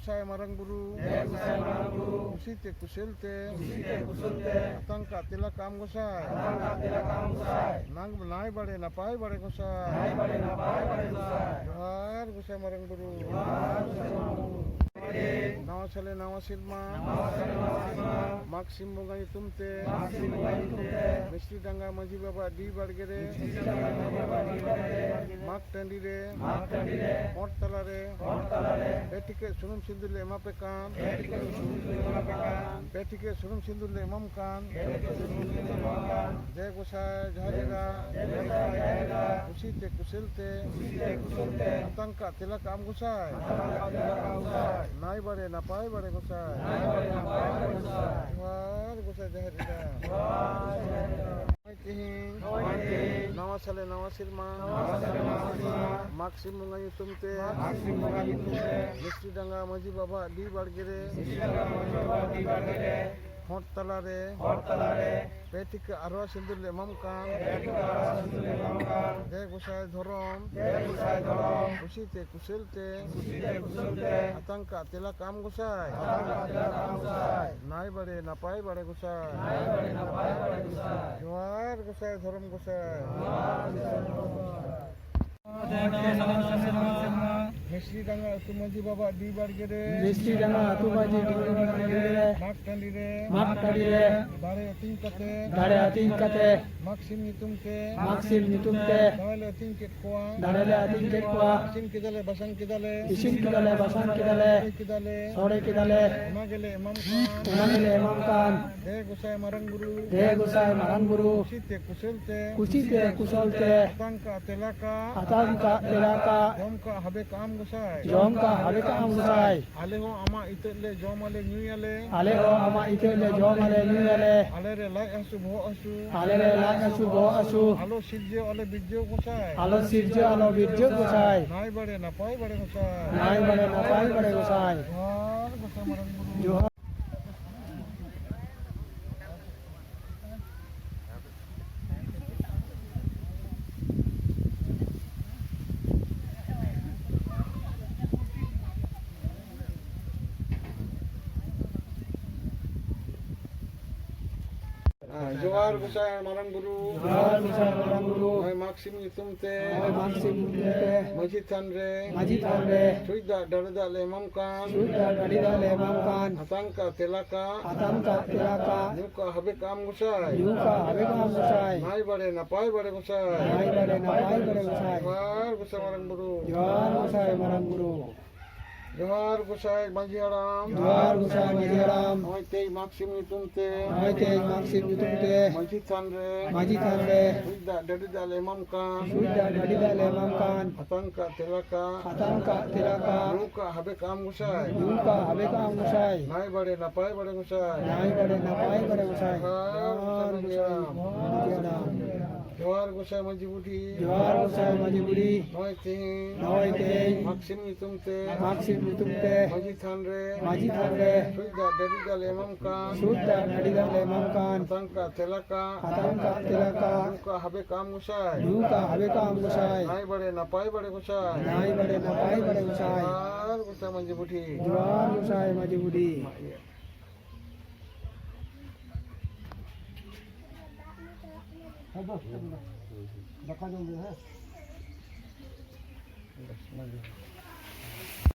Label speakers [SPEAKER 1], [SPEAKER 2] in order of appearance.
[SPEAKER 1] Gusay Marang Guru Kusite Kusilte Atangka Tilakam Gusay Nang Benai Bade Napai Bade Gusay Johar Gusay Marang Guru Nawa Sale Nawa Sirma Maksim Bungai Tumte Mistri Danga Maji Baba Di Bargere Mak Tandire Mort Talare Betike Sunum Sindule Mapekan Betike Sunum Sindule Mamkan Jai Gusay Jaharira Kusite Kusilte Atangka Tilakam Gusay Nai Bade Napai Bade Gusay Johar Gusay Jaharira Nawa Sale Nawa Sirma Maksim Bungai Tumte Mistri Danga Maji Baba Di Bargere Mort Talare Betike Arwa Sindule Mamkan Jai Gusay Dhorom Kusite Kusilte Atangka Tilakam Gusay Nai Bade Napai Bade Gusay Johar Gusay Dhorom Gusay Mistri Danga Atu Maji Baba Di Bargere
[SPEAKER 2] Mistri Danga Atu Maji Di Bargere
[SPEAKER 1] Mak Tandire Dare Ating Kate Maksim Nitumke Dale Ating Ketkoa Isin Kidale Basang Kidale Sore Kidale Umagele Imam Khan Jai Gusay Marang Guru Kusite Kusilte Atangka Tilaka Jomka Habe Kam Gusay Aleho Ama Itele Jomale Nyuyale Alere Lai Asu Bho Asu Alo Sirje Ole Bijjo Gusay Nai Bade Napai Bade Gusay Johar Gusay Marang Guru Johar Gusay Marang Guru Noi Maksim Nitumte Maji Thanre Suida Darida Le Mamkan Atangka Tilaka Nuka Habe Kam Gusay Nai Bade Napai Bade Gusay Johar Gusay Marang Guru Johar Gusay Maji Haram Noi Tej Maksim Nitumte Maji Thanre Suida Darida Le Mamkan Atangka Tilaka Nuka Habe Kam Gusay Nai Bade Napai Bade Gusay Johar Gusay Maji Budi Noi Tej Maksim Nitumte Maji Thanre Suida Darida Le Mamkan Atangka Tilaka Nuka Habe Kam Gusay Nai Bade Napai Bade Gusay Johar Gusay Maji Budi देखा जाएंगे है